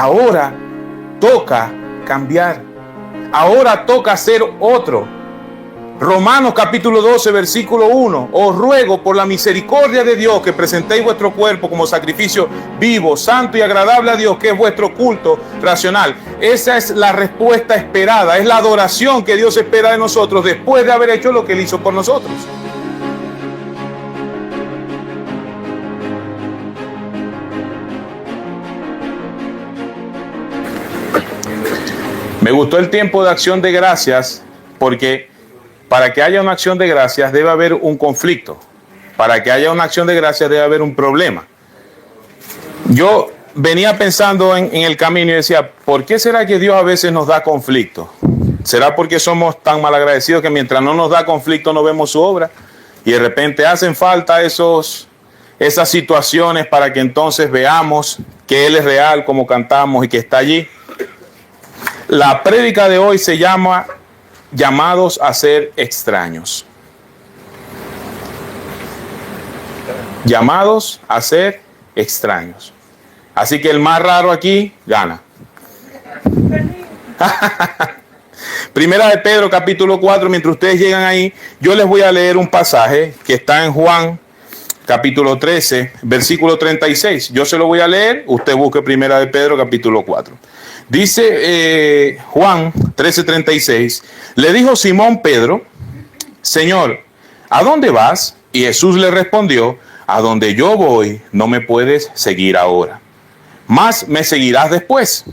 Ahora toca cambiar. Ahora toca ser otro. Romanos capítulo 12, versículo 1. Os ruego por la misericordia de Dios que presentéis vuestro cuerpo como sacrificio vivo, santo y agradable a Dios, que es vuestro culto racional. Esa es la respuesta esperada, es la adoración que Dios espera de nosotros después de haber hecho lo que Él hizo por nosotros. Me gustó el tiempo de acción de gracias porque para que haya una acción de gracias debe haber un conflicto. Para que haya una acción de gracias debe haber un problema. Yo venía pensando en el camino y decía, ¿por qué será que Dios a veces nos da conflicto? ¿Será porque somos tan malagradecidos que mientras no nos da conflicto no vemos su obra? Y de repente hacen falta esas situaciones para que entonces veamos que Él es real, como cantamos, y que está allí. La prédica de hoy se llama llamados a ser extraños. Llamados a ser extraños. Así que el más raro aquí gana. Primera de Pedro, capítulo 4. Mientras ustedes llegan ahí, yo les voy a leer un pasaje que está en Juan, capítulo 13, versículo 36. Yo se lo voy a leer. Usted busque Primera de Pedro, capítulo 4. Dice Juan 13:36, le dijo Simón Pedro, Señor, ¿a dónde vas? Y Jesús le respondió, a donde yo voy no me puedes seguir ahora, mas me seguirás después.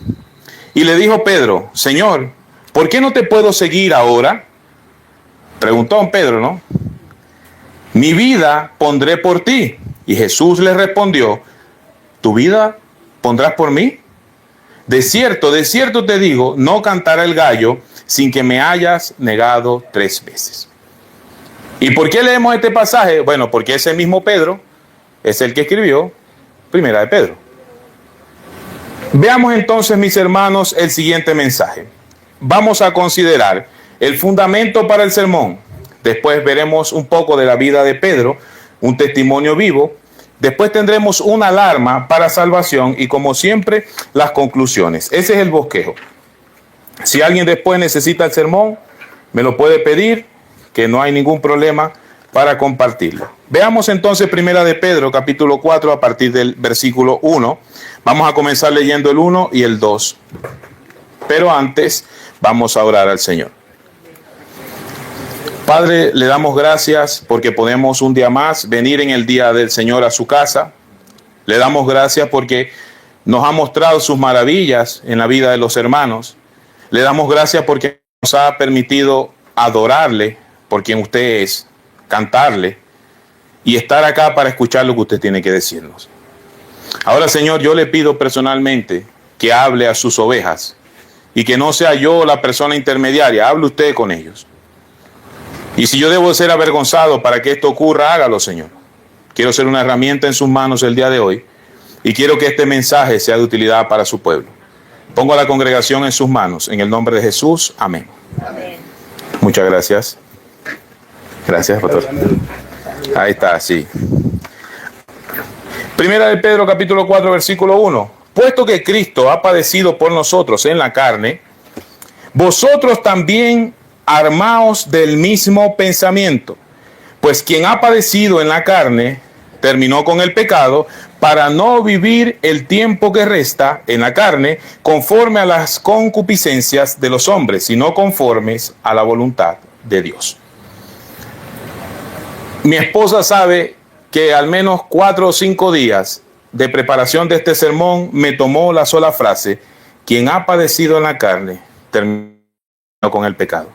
Y le dijo Pedro, Señor, ¿por qué no te puedo seguir ahora? Preguntó Pedro, ¿no? Mi vida pondré por ti. Y Jesús le respondió, ¿tu vida pondrás por mí? De cierto te digo, no cantará el gallo sin que me hayas negado 3 veces. ¿Y por qué leemos este pasaje? Bueno, porque ese mismo Pedro es el que escribió Primera de Pedro. Veamos entonces, mis hermanos, el siguiente mensaje. Vamos a considerar el fundamento para el sermón. Después veremos un poco de la vida de Pedro, un testimonio vivo. Después tendremos una alarma para salvación y, como siempre, las conclusiones. Ese es el bosquejo. Si alguien después necesita el sermón, me lo puede pedir, que no hay ningún problema para compartirlo. Veamos entonces Primera de Pedro, capítulo 4, a partir del versículo 1. Vamos a comenzar leyendo el 1 y el 2. Pero antes, vamos a orar al Señor. Padre, le damos gracias porque podemos un día más venir en el día del Señor a su casa. Le damos gracias porque nos ha mostrado sus maravillas en la vida de los hermanos. Le damos gracias porque nos ha permitido adorarle por quien usted es, cantarle y estar acá para escuchar lo que usted tiene que decirnos. Ahora, Señor, yo le pido personalmente que hable a sus ovejas y que no sea yo la persona intermediaria. Hable usted con ellos. Y si yo debo ser avergonzado para que esto ocurra, hágalo, Señor. Quiero ser una herramienta en sus manos el día de hoy y quiero que este mensaje sea de utilidad para su pueblo. Pongo a la congregación en sus manos. En el nombre de Jesús, amén. Amén. Muchas gracias. Gracias, pastor. Ahí está, sí. Primera de Pedro, capítulo 4, versículo 1. Puesto que Cristo ha padecido por nosotros en la carne, vosotros también armaos del mismo pensamiento, pues quien ha padecido en la carne terminó con el pecado para no vivir el tiempo que resta en la carne conforme a las concupiscencias de los hombres, sino conformes a la voluntad de Dios. Mi esposa sabe que al menos 4 o 5 días de preparación de este sermón me tomó la sola frase, quien ha padecido en la carne terminó con el pecado.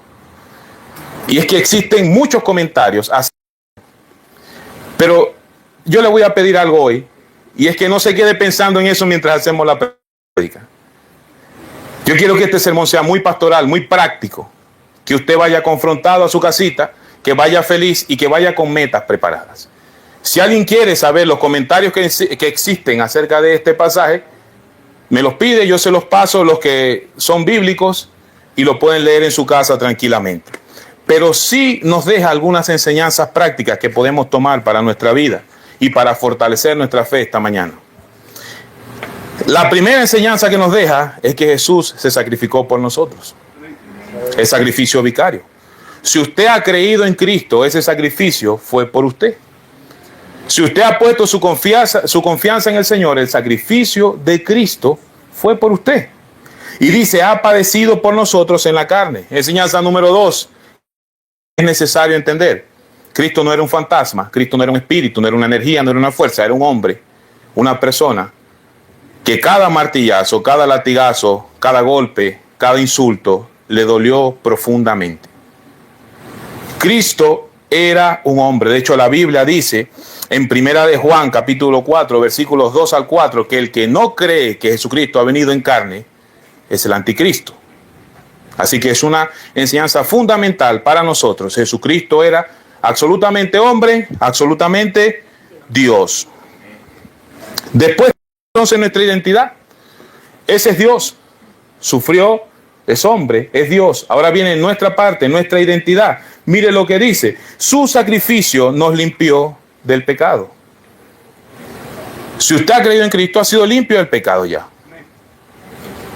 Y es que existen muchos comentarios así. Pero yo le voy a pedir algo hoy, y es que no se quede pensando en eso mientras hacemos la prédica. Yo quiero que este sermón sea muy pastoral, muy práctico, que usted vaya confrontado a su casita, que vaya feliz y que vaya con metas preparadas. Si alguien quiere saber los comentarios que existen acerca de este pasaje, me los pide, yo se los paso, los que son bíblicos, y lo pueden leer en su casa tranquilamente. Pero sí nos deja algunas enseñanzas prácticas que podemos tomar para nuestra vida y para fortalecer nuestra fe esta mañana. La primera enseñanza que nos deja es que Jesús se sacrificó por nosotros. El sacrificio vicario. Si usted ha creído en Cristo, ese sacrificio fue por usted. Si usted ha puesto su confianza en el Señor, el sacrificio de Cristo fue por usted. Y dice, ha padecido por nosotros en la carne. Enseñanza número 2. Es necesario entender. Cristo no era un fantasma, Cristo no era un espíritu, no era una energía, no era una fuerza, era un hombre, una persona que cada martillazo, cada latigazo, cada golpe, cada insulto le dolió profundamente. Cristo era un hombre. De hecho, la Biblia dice en Primera de Juan, capítulo 4, versículos 2 al 4, que el que no cree que Jesucristo ha venido en carne es el anticristo. Así que es una enseñanza fundamental para nosotros. Jesucristo era absolutamente hombre, absolutamente Dios. Después, entonces, nuestra identidad. Ese es Dios. Sufrió, es hombre, es Dios. Ahora viene nuestra parte, nuestra identidad. Mire lo que dice. Su sacrificio nos limpió del pecado. Si usted ha creído en Cristo, ha sido limpio del pecado ya.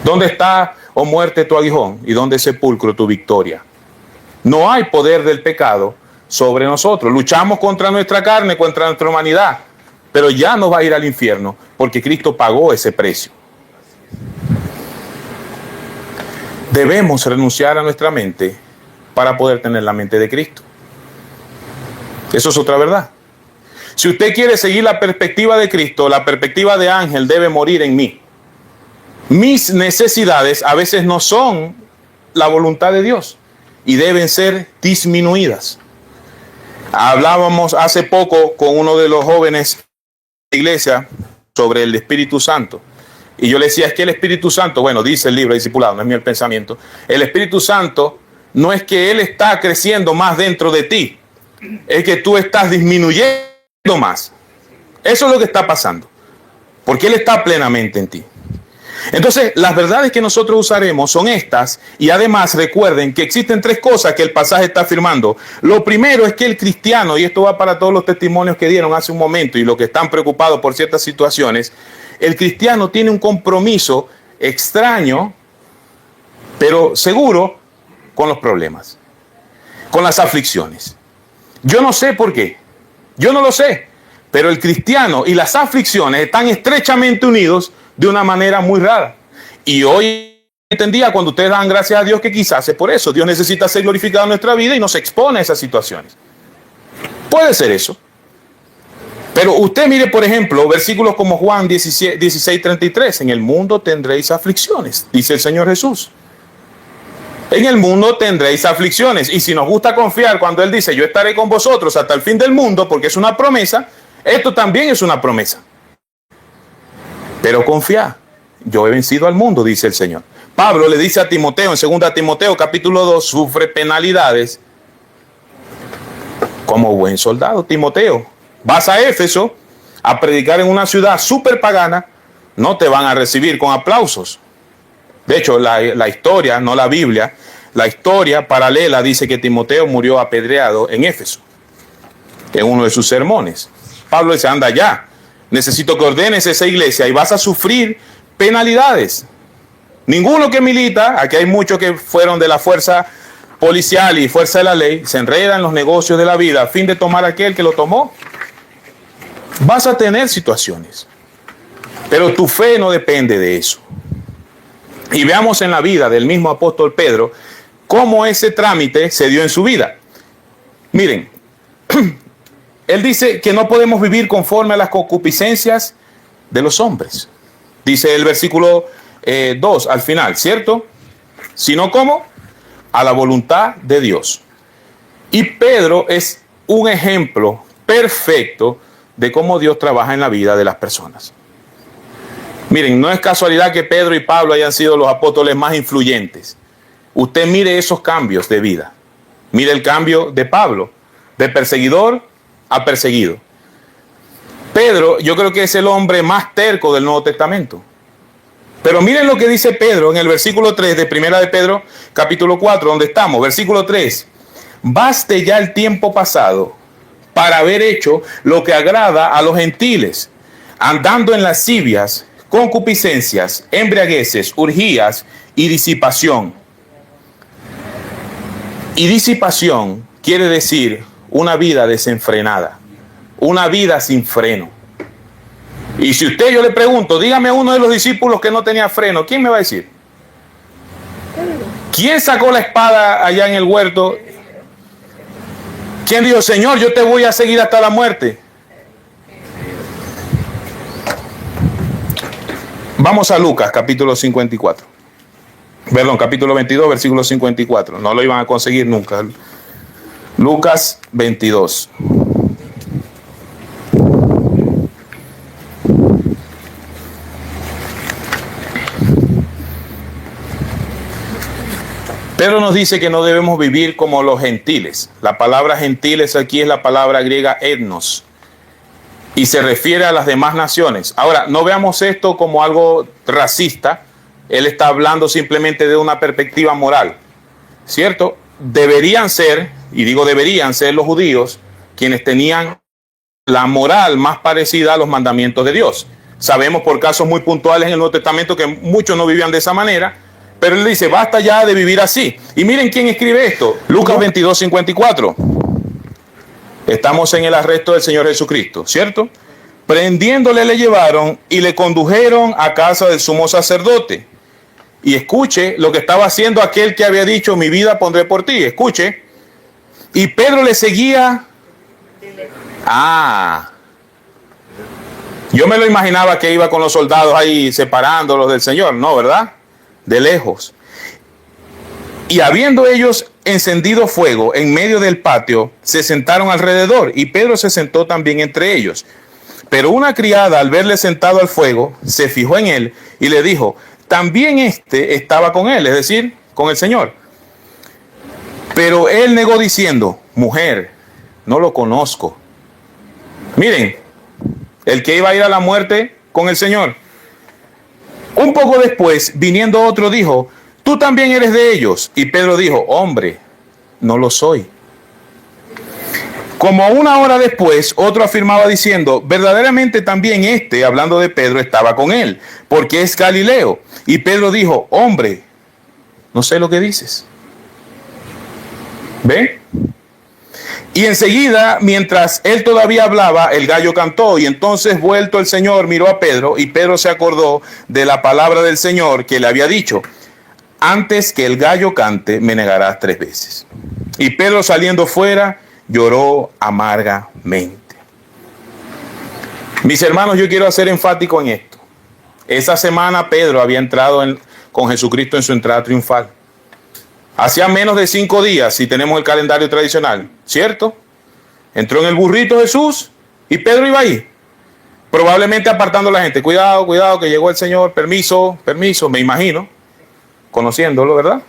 ¿Dónde está, oh muerte, tu aguijón? ¿Y dónde sepulcro tu victoria? No hay poder del pecado sobre nosotros. Luchamos contra nuestra carne, contra nuestra humanidad, pero ya no va a ir al infierno porque Cristo pagó ese precio. Debemos renunciar a nuestra mente para poder tener la mente de Cristo. Eso es otra verdad. Si usted quiere seguir la perspectiva de Cristo, la perspectiva de ángel debe morir en mí. Mis necesidades a veces no son la voluntad de Dios y deben ser disminuidas. Hablábamos hace poco con uno de los jóvenes de la iglesia sobre el Espíritu Santo. Y yo le decía, es que el Espíritu Santo, bueno, dice el libro Discipulado, no es mío el pensamiento, el Espíritu Santo no es que Él está creciendo más dentro de ti, es que tú estás disminuyendo más. Eso es lo que está pasando, porque Él está plenamente en ti. Entonces, las verdades que nosotros usaremos son estas, y además recuerden que existen 3 cosas que el pasaje está afirmando. Lo primero es que el cristiano, y esto va para todos los testimonios que dieron hace un momento y los que están preocupados por ciertas situaciones, el cristiano tiene un compromiso extraño, pero seguro, con los problemas, con las aflicciones. Yo no sé por qué, yo no lo sé, pero el cristiano y las aflicciones están estrechamente unidos de una manera muy rara. Y hoy entendía cuando ustedes dan gracias a Dios que quizás es por eso. Dios necesita ser glorificado en nuestra vida y nos expone a esas situaciones. Puede ser eso. Pero usted mire, por ejemplo, versículos como Juan 16:33. En el mundo tendréis aflicciones, dice el Señor Jesús. En el mundo tendréis aflicciones. Y si nos gusta confiar cuando Él dice, yo estaré con vosotros hasta el fin del mundo, porque es una promesa, esto también es una promesa. Pero confía, yo he vencido al mundo, dice el Señor. Pablo le dice a Timoteo, en 2 Timoteo capítulo 2, sufre penalidades como buen soldado. Timoteo, vas a Éfeso a predicar en una ciudad súper pagana, no te van a recibir con aplausos. De hecho, la historia, no la Biblia, la historia paralela dice que Timoteo murió apedreado en Éfeso, en uno de sus sermones. Pablo dice, anda ya, necesito que ordenes esa iglesia y vas a sufrir penalidades. Ninguno que milita, aquí hay muchos que fueron de la fuerza policial y fuerza de la ley, se enredan en los negocios de la vida a fin de tomar aquel que lo tomó. Vas a tener situaciones, pero tu fe no depende de eso. Y veamos en la vida del mismo apóstol Pedro cómo ese trámite se dio en su vida. Miren, él dice que no podemos vivir conforme a las concupiscencias de los hombres. Dice el versículo 2 al final, ¿cierto? Sino como a la voluntad de Dios. Y Pedro es un ejemplo perfecto de cómo Dios trabaja en la vida de las personas. Miren, no es casualidad que Pedro y Pablo hayan sido los apóstoles más influyentes. Usted mire esos cambios de vida. Mire el cambio de Pablo, de perseguidor a perseguido. Pedro, yo creo que es el hombre más terco del Nuevo Testamento. Pero miren lo que dice Pedro en el versículo 3 de Primera de Pedro, capítulo 4, donde estamos. Versículo 3. Baste ya el tiempo pasado para haber hecho lo que agrada a los gentiles, andando en lascivias, concupiscencias, embriagueces, urgías y disipación. Y disipación quiere decir una vida desenfrenada, una vida sin freno. Y si yo le pregunto, dígame a uno de los discípulos que no tenía freno, ¿quién me va a decir? ¿Quién sacó la espada allá en el huerto? ¿Quién dijo, Señor, yo te voy a seguir hasta la muerte? Vamos a Lucas, capítulo 54. Perdón, capítulo 22, versículo 54. No lo iban a conseguir nunca. Lucas 22. Pedro nos dice que no debemos vivir como los gentiles. La palabra gentiles aquí es la palabra griega etnos y se refiere a las demás naciones. Ahora, no veamos esto como algo racista. Él está hablando simplemente de una perspectiva moral, ¿cierto? Deberían ser, y digo deberían ser los judíos, quienes tenían la moral más parecida a los mandamientos de Dios. Sabemos por casos muy puntuales en el Nuevo Testamento que muchos no vivían de esa manera, pero él dice, basta ya de vivir así. Y miren quién escribe esto, Lucas 22, 54. Estamos en el arresto del Señor Jesucristo, ¿cierto? Prendiéndole le llevaron y le condujeron a casa del sumo sacerdote. Y escuche lo que estaba haciendo aquel que había dicho, mi vida pondré por ti. Escuche. Y Pedro le seguía. Yo me lo imaginaba que iba con los soldados ahí separándolos del Señor. No, ¿verdad? De lejos. Y habiendo ellos encendido fuego en medio del patio, se sentaron alrededor y Pedro se sentó también entre ellos. Pero una criada, al verle sentado al fuego, se fijó en él y le dijo, también estaba con él, es decir, con el Señor. Pero él negó diciendo, mujer, no lo conozco. Miren, el que iba a ir a la muerte con el Señor. Un poco después, viniendo otro, dijo, tú también eres de ellos. Y Pedro dijo, hombre, no lo soy. Como una hora después, otro afirmaba diciendo, verdaderamente también hablando de Pedro, estaba con él, porque es Galileo. Y Pedro dijo, hombre, no sé lo que dices. ¿Ve? Y enseguida, mientras él todavía hablaba, el gallo cantó. Y entonces, vuelto el Señor, miró a Pedro, y Pedro se acordó de la palabra del Señor que le había dicho, antes que el gallo cante, me negarás 3 veces. Y Pedro, saliendo fuera, lloró amargamente. Mis hermanos, yo quiero ser enfático en esto. Esa semana Pedro había entrado con Jesucristo en su entrada triunfal. Hacía menos de 5 días, si tenemos el calendario tradicional, ¿cierto? Entró en el burrito Jesús y Pedro iba ahí, probablemente apartando a la gente. Cuidado, cuidado, que llegó el Señor, permiso, permiso, me imagino, conociéndolo, ¿verdad?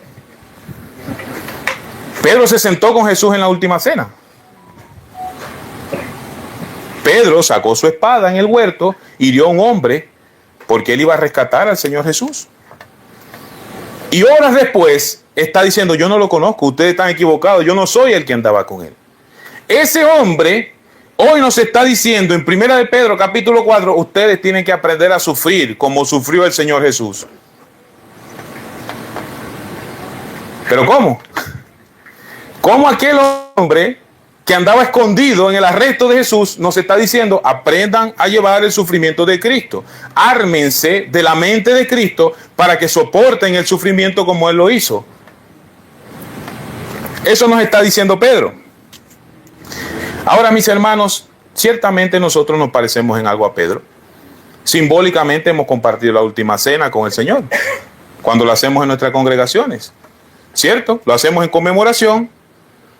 Pedro se sentó con Jesús en la última cena. Pedro sacó su espada en el huerto, hirió a un hombre, porque él iba a rescatar al Señor Jesús. Y horas después está diciendo, yo no lo conozco, ustedes están equivocados, yo no soy el que andaba con él. Ese hombre hoy nos está diciendo en 1 de Pedro capítulo 4, ustedes tienen que aprender a sufrir como sufrió el Señor Jesús. ¿Pero cómo? ¿Cómo aquel hombre que andaba escondido en el arresto de Jesús nos está diciendo, aprendan a llevar el sufrimiento de Cristo? Ármense de la mente de Cristo para que soporten el sufrimiento como Él lo hizo. Eso nos está diciendo Pedro. Ahora, mis hermanos, ciertamente nosotros nos parecemos en algo a Pedro. Simbólicamente hemos compartido la última cena con el Señor, cuando lo hacemos en nuestras congregaciones, ¿cierto? Lo hacemos en conmemoración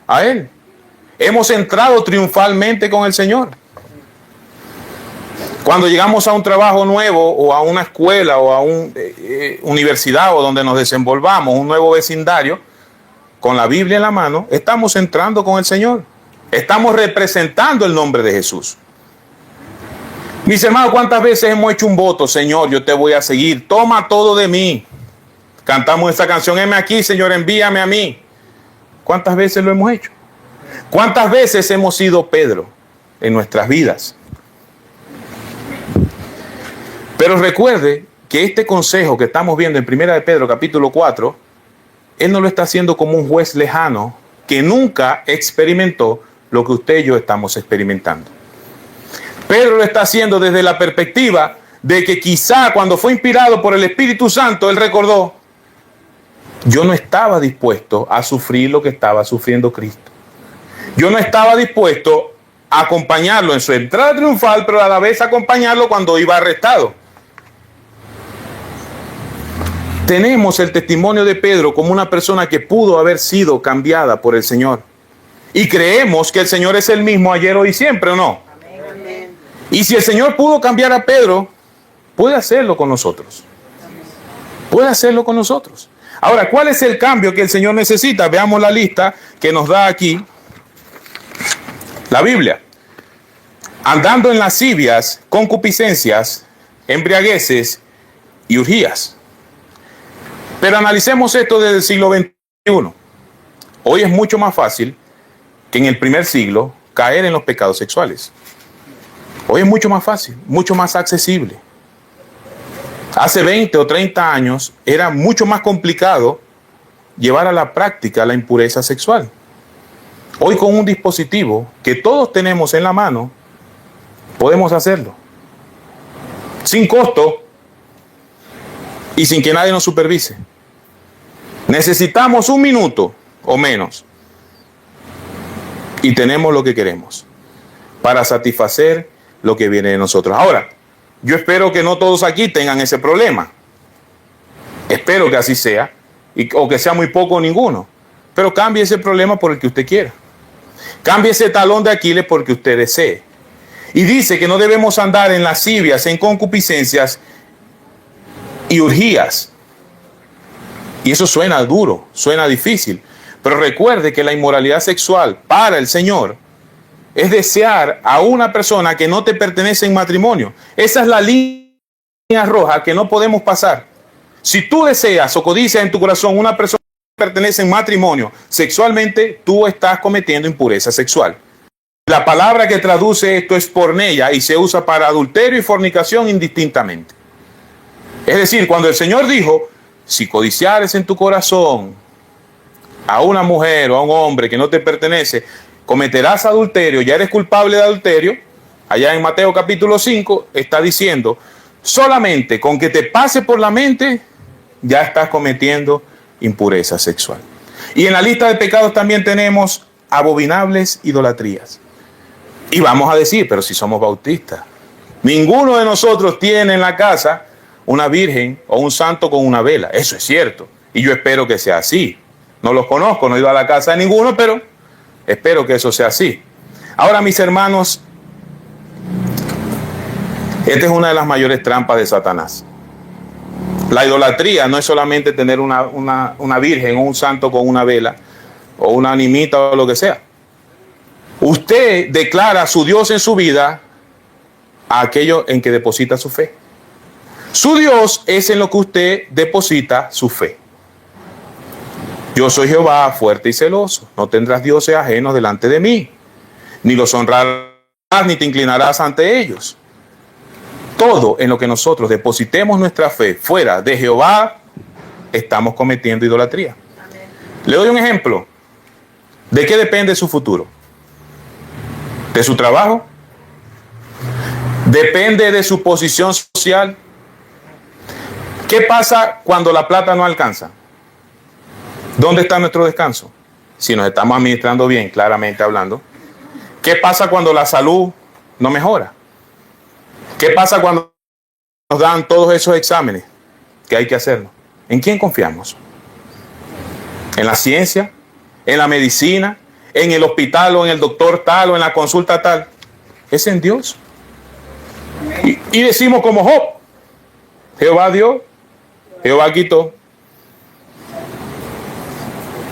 a Él. Hemos entrado triunfalmente con el Señor. Cuando llegamos a un trabajo nuevo o a una escuela o a una universidad o donde nos desenvolvamos, un nuevo vecindario, con la Biblia en la mano, estamos entrando con el Señor. Estamos representando el nombre de Jesús. Mis hermanos, ¿cuántas veces hemos hecho un voto? Señor, yo te voy a seguir. Toma todo de mí. Cantamos esta canción, heme aquí, Señor, envíame a mí. ¿Cuántas veces lo hemos hecho? ¿Cuántas veces hemos sido Pedro en nuestras vidas? Pero recuerde que este consejo que estamos viendo en 1 de Pedro capítulo 4, él no lo está haciendo como un juez lejano que nunca experimentó lo que usted y yo estamos experimentando. Pedro lo está haciendo desde la perspectiva de que quizá cuando fue inspirado por el Espíritu Santo, él recordó: yo no estaba dispuesto a sufrir lo que estaba sufriendo Cristo. Yo no estaba dispuesto a acompañarlo en su entrada triunfal, pero a la vez acompañarlo cuando iba arrestado. Tenemos el testimonio de Pedro como una persona que pudo haber sido cambiada por el Señor. Y creemos que el Señor es el mismo ayer, hoy y siempre, ¿o no? Amén. Y si el Señor pudo cambiar a Pedro, puede hacerlo con nosotros. Puede hacerlo con nosotros. Ahora, ¿cuál es el cambio que el Señor necesita? Veamos la lista que nos da aquí la Biblia. Andando en lascivias, concupiscencias, embriagueces y orgías. Pero analicemos esto desde el siglo XXI. Hoy es mucho más fácil que en el primer siglo caer en los pecados sexuales. Hoy es mucho más fácil, mucho más accesible. Hace 20 o 30 años era mucho más complicado llevar a la práctica la impureza sexual. Hoy con un dispositivo que todos tenemos en la mano, podemos hacerlo. Sin costo y sin que nadie nos supervise. Necesitamos 1 minuto o menos y tenemos lo que queremos para satisfacer lo que viene de nosotros. Ahora, yo espero que no todos aquí tengan ese problema. Espero que así sea, o que sea muy poco o ninguno. Pero cambie ese problema por el que usted quiera. Cambie ese talón de Aquiles porque usted desee. Y dice que no debemos andar en lascivias, en concupiscencias y orgías. Y eso suena duro, suena difícil. Pero recuerde que la inmoralidad sexual para el Señor es desear a una persona que no te pertenece en matrimonio. Esa es la línea roja que no podemos pasar. Si tú deseas o codicias en tu corazón una persona que pertenece en matrimonio sexualmente, tú estás cometiendo impureza sexual. La palabra que traduce esto es porneia y se usa para adulterio y fornicación indistintamente. Es decir, cuando el Señor dijo: si codiciares en tu corazón a una mujer o a un hombre que no te pertenece, cometerás adulterio, ya eres culpable de adulterio. Allá en Mateo capítulo 5 está diciendo: solamente con que te pase por la mente, ya estás cometiendo impureza sexual. Y en la lista de pecados también tenemos abominables idolatrías. Y vamos a decir: pero si somos bautistas, ninguno de nosotros tiene en la casa una virgen o un santo con una vela. Eso es cierto. Y yo espero que sea así. No los conozco, no he ido a la casa de ninguno, pero espero que eso sea así. Ahora, mis hermanos, esta es una de las mayores trampas de Satanás. La idolatría no es solamente tener una virgen o un santo con una vela o una animita o lo que sea. Usted declara a su Dios en su vida a aquello en que deposita su fe. Su Dios es en lo que usted deposita su fe. Yo soy Jehová, fuerte y celoso. No tendrás dioses ajenos delante de mí, ni los honrarás, ni te inclinarás ante ellos. Todo en lo que nosotros depositemos nuestra fe fuera de Jehová, estamos cometiendo idolatría. Amén. Le doy un ejemplo. ¿De qué depende su futuro? ¿De su trabajo? ¿Depende de su posición social? ¿Qué pasa cuando la plata no alcanza? ¿Dónde está nuestro descanso? Si nos estamos administrando bien, claramente hablando. ¿Qué pasa cuando la salud no mejora? ¿Qué pasa cuando nos dan todos esos exámenes que hay que hacerlo? ¿En quién confiamos? ¿En la ciencia? ¿En la medicina? ¿En el hospital o en el doctor tal o en la consulta tal? Es en Dios. Y decimos como Job: Jehová dio, Jehová quitó.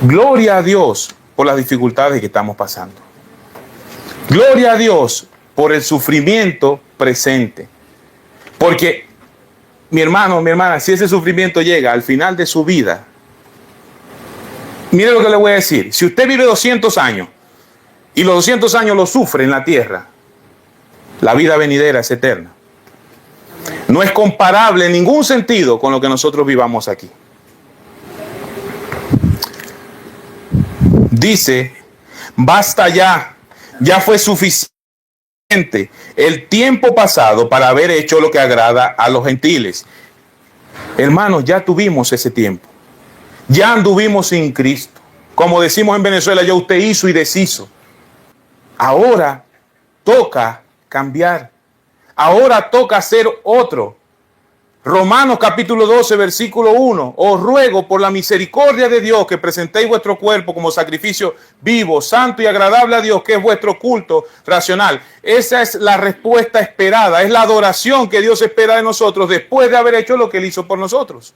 Gloria a Dios por las dificultades que estamos pasando. Gloria a Dios por el sufrimiento presente. Porque, mi hermano, mi hermana, si ese sufrimiento llega al final de su vida, mire lo que le voy a decir. Si usted vive 200 años y los 200 años los sufre en la tierra, la vida venidera es eterna. No es comparable en ningún sentido con lo que nosotros vivamos aquí. Dice, basta ya, ya fue suficiente el tiempo pasado para haber hecho lo que agrada a los gentiles. Hermanos, ya tuvimos ese tiempo. Ya anduvimos sin Cristo. Como decimos en Venezuela, ya usted hizo y deshizo. Ahora toca cambiar. Ahora toca ser otro. Romanos capítulo 12, versículo 1. Os ruego por la misericordia de Dios que presentéis vuestro cuerpo como sacrificio vivo, santo y agradable a Dios, que es vuestro culto racional. Esa es la respuesta esperada. Es la adoración que Dios espera de nosotros después de haber hecho lo que Él hizo por nosotros.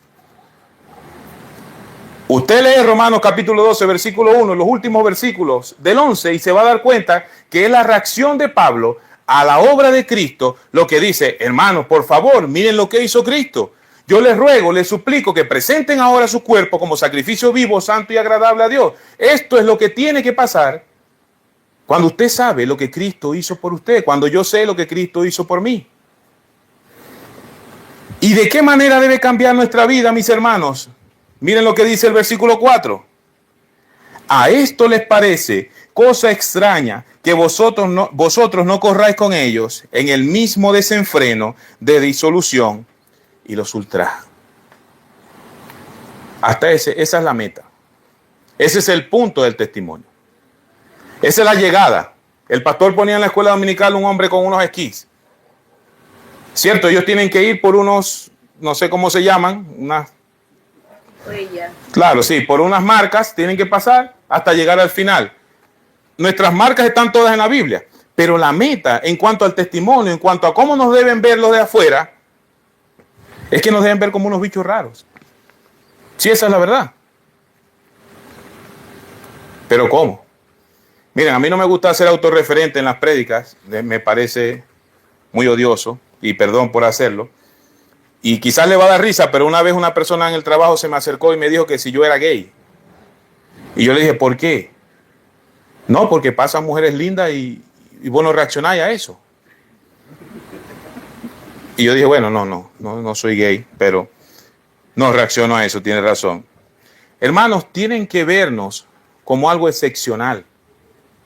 Usted lee Romanos capítulo 12, versículo 1, los últimos versículos del 11, y se va a dar cuenta que es la reacción de Pablo a la obra de Cristo, lo que dice, hermanos, por favor, miren lo que hizo Cristo. Yo les ruego, les suplico que presenten ahora su cuerpo como sacrificio vivo, santo y agradable a Dios. Esto es lo que tiene que pasar cuando usted sabe lo que Cristo hizo por usted, cuando yo sé lo que Cristo hizo por mí. ¿Y de qué manera debe cambiar nuestra vida, mis hermanos? Miren lo que dice el versículo 4. A esto les parece cosa extraña que vosotros no corráis con ellos en el mismo desenfreno de disolución y los ultraja. Hasta esa es la meta. Ese es el punto del testimonio. Esa es la llegada. El pastor ponía en la escuela dominical un hombre con unos esquís. Cierto, ellos tienen que ir por unos, no sé cómo se llaman, unas... Claro, sí, por unas marcas tienen que pasar hasta llegar al final. Nuestras marcas están todas en la Biblia, pero la meta en cuanto al testimonio, en cuanto a cómo nos deben ver los de afuera, es que nos deben ver como unos bichos raros. Sí, esa es la verdad. Pero ¿cómo? Miren, a mí no me gusta ser autorreferente en las prédicas, me parece muy odioso, y perdón por hacerlo. Y quizás le va a dar risa, pero una vez una persona en el trabajo se me acercó y me dijo que si yo era gay. Y yo le dije, ¿por qué? No, porque pasan mujeres lindas y vos no reaccionáis a eso. Y yo dije, bueno, no soy gay, pero no reacciono a eso, tiene razón. Hermanos, tienen que vernos como algo excepcional.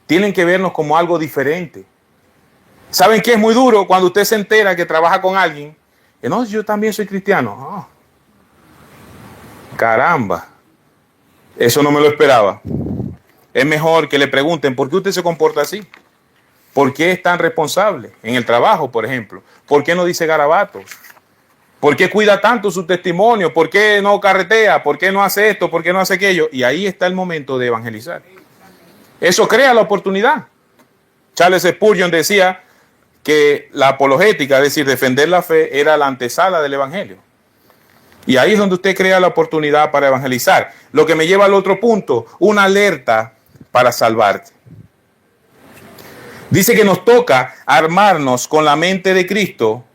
Tienen que vernos como algo diferente. ¿Saben qué es muy duro? Cuando usted se entera que trabaja con alguien, que no, yo también soy cristiano. Oh, caramba, eso no me lo esperaba. Es mejor que le pregunten, ¿por qué usted se comporta así? ¿Por qué es tan responsable en el trabajo, por ejemplo? ¿Por qué no dice garabatos? ¿Por qué cuida tanto su testimonio? ¿Por qué no carretea? ¿Por qué no hace esto? ¿Por qué no hace aquello? Y ahí está el momento de evangelizar. Eso crea la oportunidad. Charles Spurgeon decía que la apologética, es decir, defender la fe, era la antesala del evangelio. Y ahí es donde usted crea la oportunidad para evangelizar. Lo que me lleva al otro punto, una alerta para salvarte. Dice que nos toca armarnos con la mente de Cristo,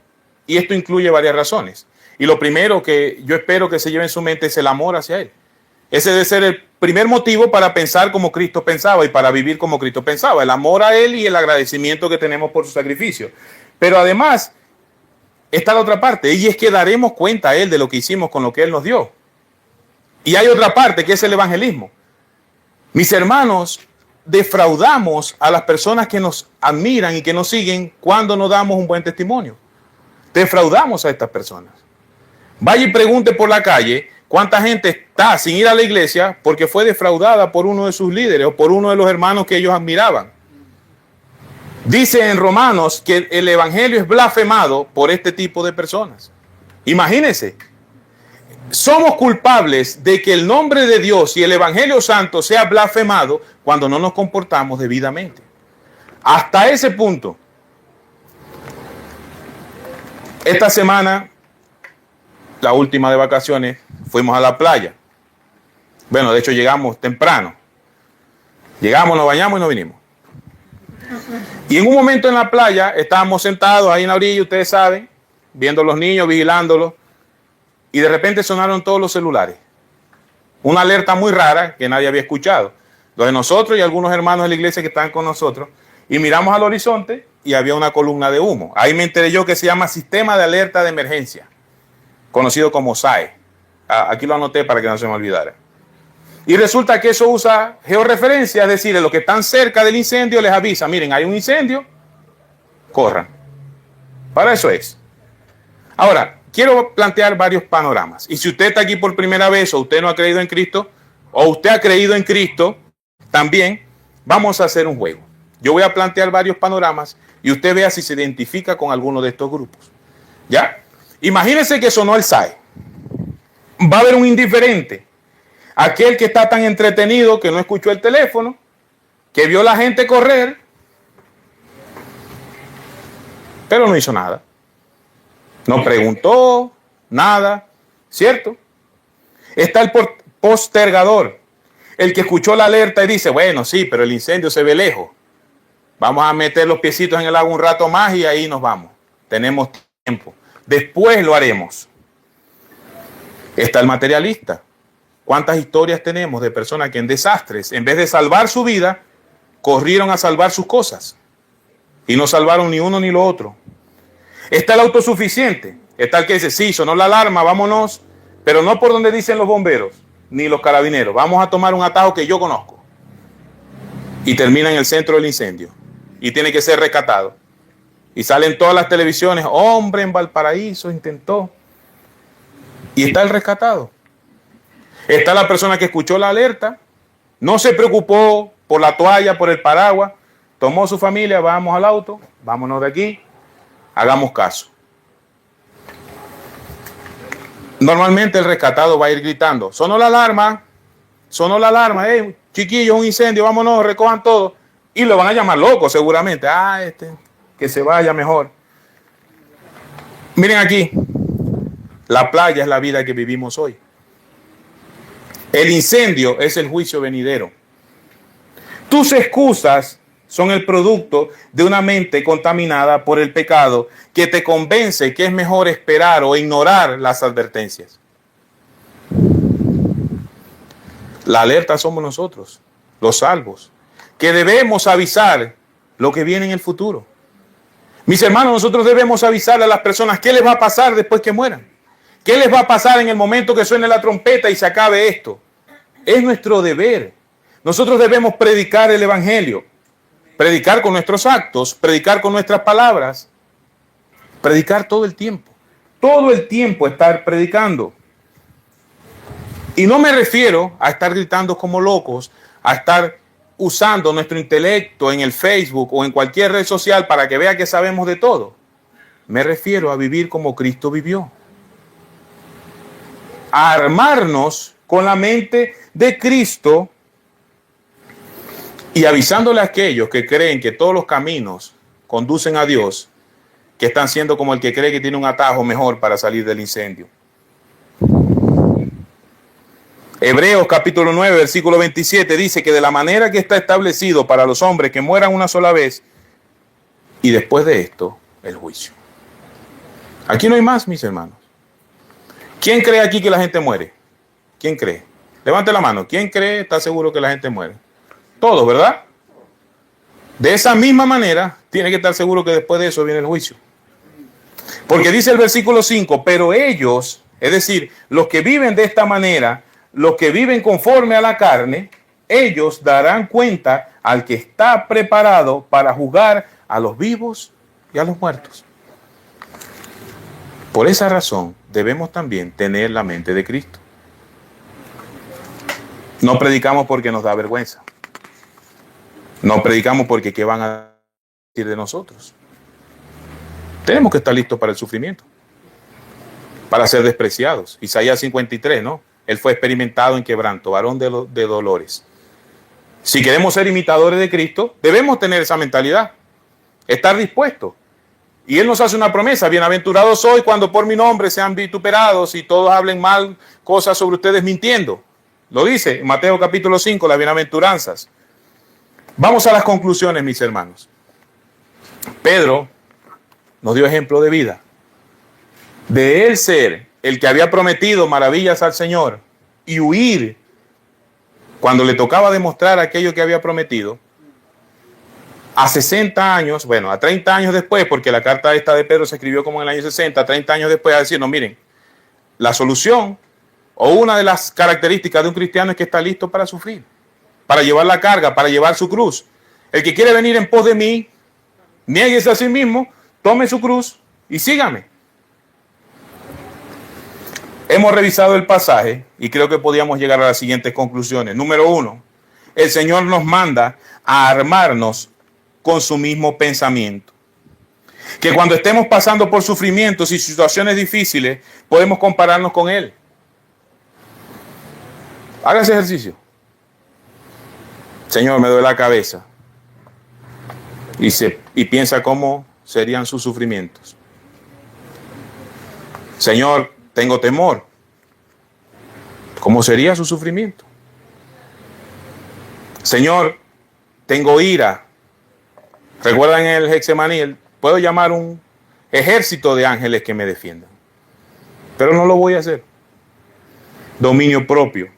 y esto incluye varias razones. Y lo primero que yo espero que se lleve en su mente es el amor hacia Él. Ese debe ser el primer motivo para pensar como Cristo pensaba y para vivir como Cristo pensaba. El amor a Él y el agradecimiento que tenemos por su sacrificio. Pero además está la otra parte, y es que daremos cuenta a Él de lo que hicimos con lo que Él nos dio. Y hay otra parte que es el evangelismo. Mis hermanos, defraudamos a las personas que nos admiran y que nos siguen cuando no damos un buen testimonio. Defraudamos a estas personas. Vaya y pregunte por la calle cuánta gente está sin ir a la iglesia porque fue defraudada por uno de sus líderes o por uno de los hermanos que ellos admiraban. Dice en Romanos que el evangelio es blasfemado por este tipo de personas. Imagínense, somos culpables de que el nombre de Dios y el evangelio santo sea blasfemado cuando no nos comportamos debidamente. Hasta ese punto. Esta semana, la última de vacaciones, fuimos a la playa. Bueno, de hecho llegamos temprano. Llegamos, nos bañamos y nos vinimos. Y en un momento en la playa, estábamos sentados ahí en la orilla, ustedes saben, viendo a los niños, vigilándolos, y de repente sonaron todos los celulares. Una alerta muy rara que nadie había escuchado. Los de nosotros y algunos hermanos de la iglesia que estaban con nosotros, y miramos al horizonte y había una columna de humo. Ahí me enteré yo que se llama Sistema de Alerta de Emergencia, conocido como SAE. Aquí lo anoté para que no se me olvidara. Y resulta que eso usa georreferencia, es decir, los que están cerca del incendio les avisa, miren, hay un incendio, corran. Para eso es. Ahora, quiero plantear varios panoramas. Y si usted está aquí por primera vez o usted no ha creído en Cristo, o usted ha creído en Cristo, también vamos a hacer un juego. Yo voy a plantear varios panoramas y usted vea si se identifica con alguno de estos grupos. ¿Ya? Imagínense que sonó el SAE. Va a haber un indiferente. Aquel que está tan entretenido que no escuchó el teléfono, que vio a la gente correr, pero no hizo nada. No preguntó nada, ¿cierto? Está el postergador, el que escuchó la alerta y dice, bueno, sí, pero el incendio se ve lejos. Vamos a meter los piecitos en el agua un rato más y ahí nos vamos. Tenemos tiempo. Después lo haremos. Está el materialista. ¿Cuántas historias tenemos de personas que en desastres, en vez de salvar su vida, corrieron a salvar sus cosas? Y no salvaron ni uno ni lo otro. Está el autosuficiente. Está el que dice, sí, sonó la alarma, vámonos, pero no por donde dicen los bomberos, ni los carabineros. Vamos a tomar un atajo que yo conozco. Y termina en el centro del incendio. Y tiene que ser rescatado. Y salen todas las televisiones, hombre en Valparaíso intentó. Y está el rescatado. Está la persona que escuchó la alerta, no se preocupó por la toalla, por el paraguas, tomó su familia, vamos al auto, vámonos de aquí, hagamos caso. Normalmente el rescatado va a ir gritando, sonó la alarma, chiquillos, un incendio, vámonos, recojan todo. Y lo van a llamar loco seguramente, que se vaya mejor. Miren aquí, la playa es la vida que vivimos hoy. El incendio es el juicio venidero. Tus excusas son el producto de una mente contaminada por el pecado que te convence que es mejor esperar o ignorar las advertencias. La alerta somos nosotros, los salvos, que debemos avisar lo que viene en el futuro. Mis hermanos, nosotros debemos avisarle a las personas qué les va a pasar después que mueran. ¿Qué les va a pasar en el momento que suene la trompeta y se acabe esto? Es nuestro deber. Nosotros debemos predicar el evangelio, predicar con nuestros actos, predicar con nuestras palabras, predicar todo el tiempo estar predicando. Y no me refiero a estar gritando como locos, a estar usando nuestro intelecto en el Facebook o en cualquier red social para que vea que sabemos de todo. Me refiero a vivir como Cristo vivió. A armarnos con la mente de Cristo y avisándole a aquellos que creen que todos los caminos conducen a Dios, que están siendo como el que cree que tiene un atajo mejor para salir del incendio. Hebreos capítulo 9, versículo 27 dice que de la manera que está establecido para los hombres que mueran una sola vez y después de esto, el juicio. Aquí no hay más, mis hermanos. ¿Quién cree aquí que la gente muere? ¿Quién cree? Levante la mano. ¿Quién cree, está seguro que la gente muere? Todos, ¿verdad? De esa misma manera, tiene que estar seguro que después de eso viene el juicio. Porque dice el versículo 5, pero ellos, es decir, los que viven de esta manera, los que viven conforme a la carne, ellos darán cuenta al que está preparado para juzgar a los vivos y a los muertos. Por esa razón, debemos también tener la mente de Cristo. No predicamos porque nos da vergüenza. No predicamos porque ¿qué van a decir de nosotros? Tenemos que estar listos para el sufrimiento, para ser despreciados. Isaías 53, ¿no? Él fue experimentado en quebranto, varón de dolores. Si queremos ser imitadores de Cristo, debemos tener esa mentalidad, estar dispuestos. Y Él nos hace una promesa: bienaventurados soy cuando por mi nombre sean vituperados y todos hablen mal cosas sobre ustedes mintiendo. Lo dice en Mateo capítulo 5, las bienaventuranzas. Vamos a las conclusiones, mis hermanos. Pedro nos dio ejemplo de vida. De él ser el que había prometido maravillas al Señor y huir cuando le tocaba demostrar aquello que había prometido, a 60 años, bueno, a 30 años después, porque la carta esta de Pedro se escribió como en el año 60, 30 años después, a decir, no, miren, la solución o una de las características de un cristiano es que está listo para sufrir, para llevar la carga, para llevar su cruz. El que quiere venir en pos de mí, niéguese a sí mismo, tome su cruz y sígame. Hemos revisado el pasaje y creo que podíamos llegar a las siguientes conclusiones. Número 1, el Señor nos manda a armarnos con su mismo pensamiento. Que cuando estemos pasando por sufrimientos y situaciones difíciles, podemos compararnos con Él. Haga ese ejercicio. Señor, me duele la cabeza. Y piensa cómo serían sus sufrimientos. Señor, tengo temor. ¿Cómo sería su sufrimiento? Señor, tengo ira. ¿Recuerdan en el Getsemaní? Puedo llamar un ejército de ángeles que me defiendan. Pero no lo voy a hacer. Dominio propio.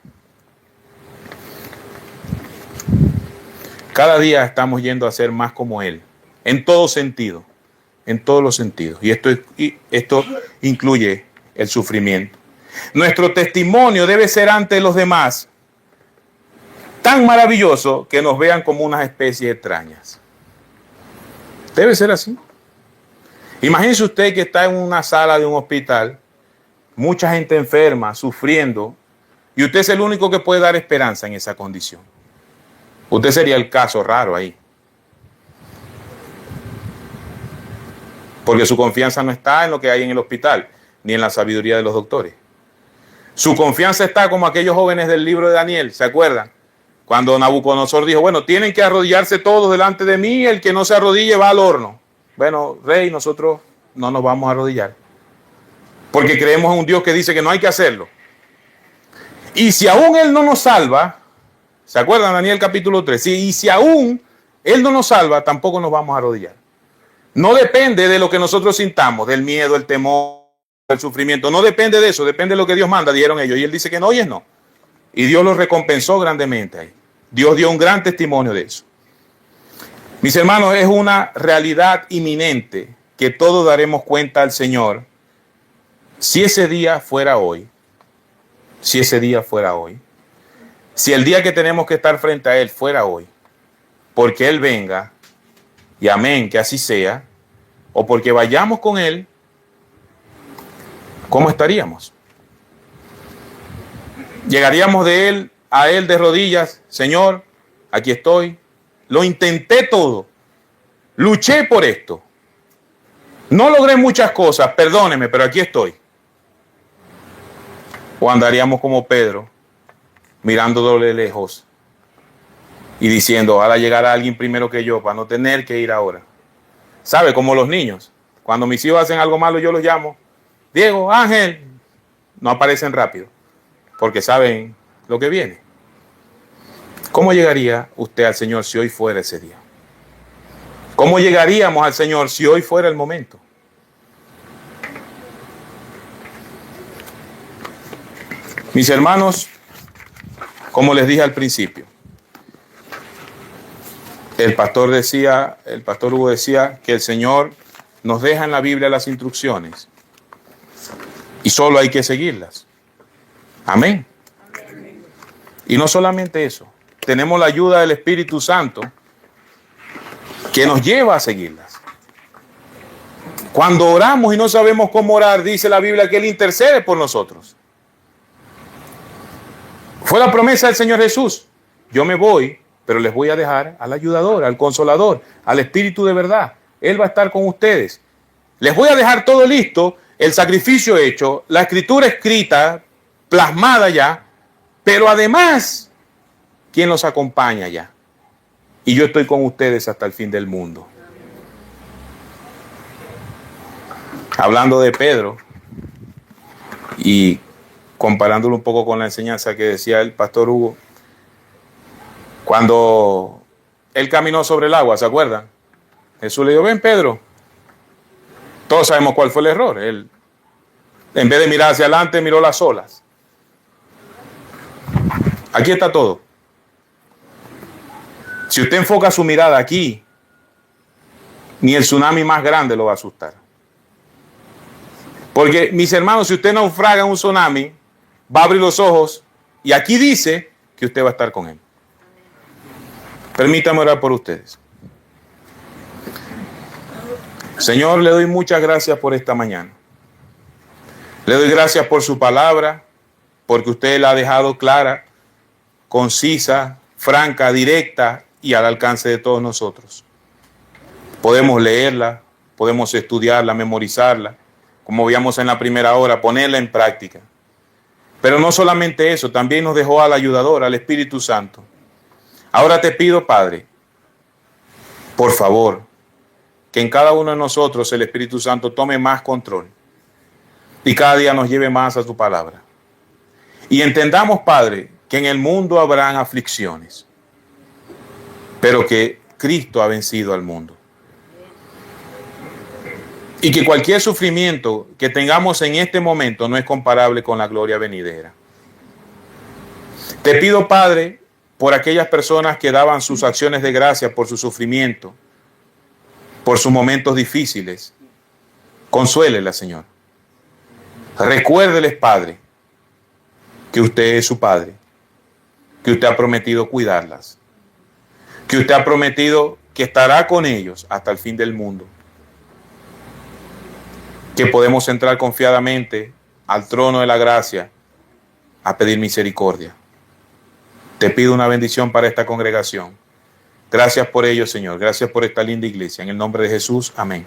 Cada día estamos yendo a ser más como Él. En todo sentido. En todos los sentidos. Y esto incluye el sufrimiento. Nuestro testimonio debe ser ante los demás tan maravilloso que nos vean como unas especies extrañas. Debe ser así. Imagínese usted que está en una sala de un hospital, mucha gente enferma, sufriendo, y usted es el único que puede dar esperanza en esa condición. Usted sería el caso raro ahí. Porque su confianza no está en lo que hay en el hospital, ni en la sabiduría de los doctores. Su confianza está como aquellos jóvenes del libro de Daniel, ¿se acuerdan? Cuando Nabucodonosor dijo, bueno, tienen que arrodillarse todos delante de mí, el que no se arrodille va al horno. Bueno, rey, nosotros no nos vamos a arrodillar. Porque creemos en un Dios que dice que no hay que hacerlo. Y si aún Él no nos salva, ¿se acuerdan Daniel capítulo 3? Y si aún Él no nos salva, tampoco nos vamos a arrodillar. No depende de lo que nosotros sintamos, del miedo, el temor, el sufrimiento. No depende de eso, depende de lo que Dios manda, dijeron ellos. Y Él dice que no, y es no. Y Dios los recompensó grandemente ahí. Dios dio un gran testimonio de eso. Mis hermanos, es una realidad inminente que todos daremos cuenta al Señor si ese día fuera hoy. Si ese día fuera hoy. Si el día que tenemos que estar frente a Él fuera hoy. Porque Él venga, y amén, que así sea, o porque vayamos con Él, ¿cómo estaríamos? Llegaríamos a Él de rodillas, Señor, aquí estoy, lo intenté todo, luché por esto, no logré muchas cosas, perdóneme, pero aquí estoy. O andaríamos como Pedro, mirándole lejos y diciendo, ojalá llegara alguien primero que yo para no tener que ir ahora. ¿Sabe? Como los niños, cuando mis hijos hacen algo malo yo los llamo, Diego, Ángel, no aparecen rápido, porque saben lo que viene. ¿Cómo llegaría usted al Señor si hoy fuera ese día? ¿Cómo llegaríamos al Señor si hoy fuera el momento? Mis hermanos, como les dije al principio, el pastor Hugo decía que el Señor nos deja en la Biblia las instrucciones y solo hay que seguirlas. Amén. Y no solamente eso, tenemos la ayuda del Espíritu Santo que nos lleva a seguirlas. Cuando oramos y no sabemos cómo orar, dice la Biblia que Él intercede por nosotros. Fue la promesa del Señor Jesús. Yo me voy, pero les voy a dejar al ayudador, al consolador, al Espíritu de verdad. Él va a estar con ustedes. Les voy a dejar todo listo, el sacrificio hecho, la escritura escrita, plasmada ya, pero además, ¿quién los acompaña ya? Y yo estoy con ustedes hasta el fin del mundo. Hablando de Pedro y comparándolo un poco con la enseñanza que decía el pastor Hugo, cuando él caminó sobre el agua, ¿se acuerdan? Jesús le dijo, ven Pedro. Todos sabemos cuál fue el error. Él, en vez de mirar hacia adelante, miró las olas. Aquí está todo. Si usted enfoca su mirada aquí, Ni el tsunami más grande lo va a asustar. Porque, mis hermanos, si usted naufraga en un tsunami, va a abrir los ojos y aquí dice que usted va a estar con él. Permítame orar por ustedes. Señor, le doy muchas gracias por esta mañana. Le doy gracias por su palabra, porque usted la ha dejado clara, concisa, franca, directa y al alcance de todos nosotros. Podemos leerla, podemos estudiarla, memorizarla, como veíamos en la primera hora, ponerla en práctica. Pero no solamente eso, también nos dejó al ayudador, al Espíritu Santo. Ahora te pido, Padre, por favor, que en cada uno de nosotros el Espíritu Santo tome más control y cada día nos lleve más a tu palabra. Y entendamos, Padre, que en el mundo habrán aflicciones, pero que Cristo ha vencido al mundo. Y que cualquier sufrimiento que tengamos en este momento no es comparable con la gloria venidera. Te pido, Padre, por aquellas personas que daban sus acciones de gracia por su sufrimiento, por sus momentos difíciles. Consuélelas, Señor. Recuérdeles, Padre, que usted es su Padre, que usted ha prometido cuidarlas, que usted ha prometido que estará con ellos hasta el fin del mundo, que podemos entrar confiadamente al trono de la gracia a pedir misericordia. Te pido una bendición para esta congregación. Gracias por ello, Señor. Gracias por esta linda iglesia. En el nombre de Jesús, amén.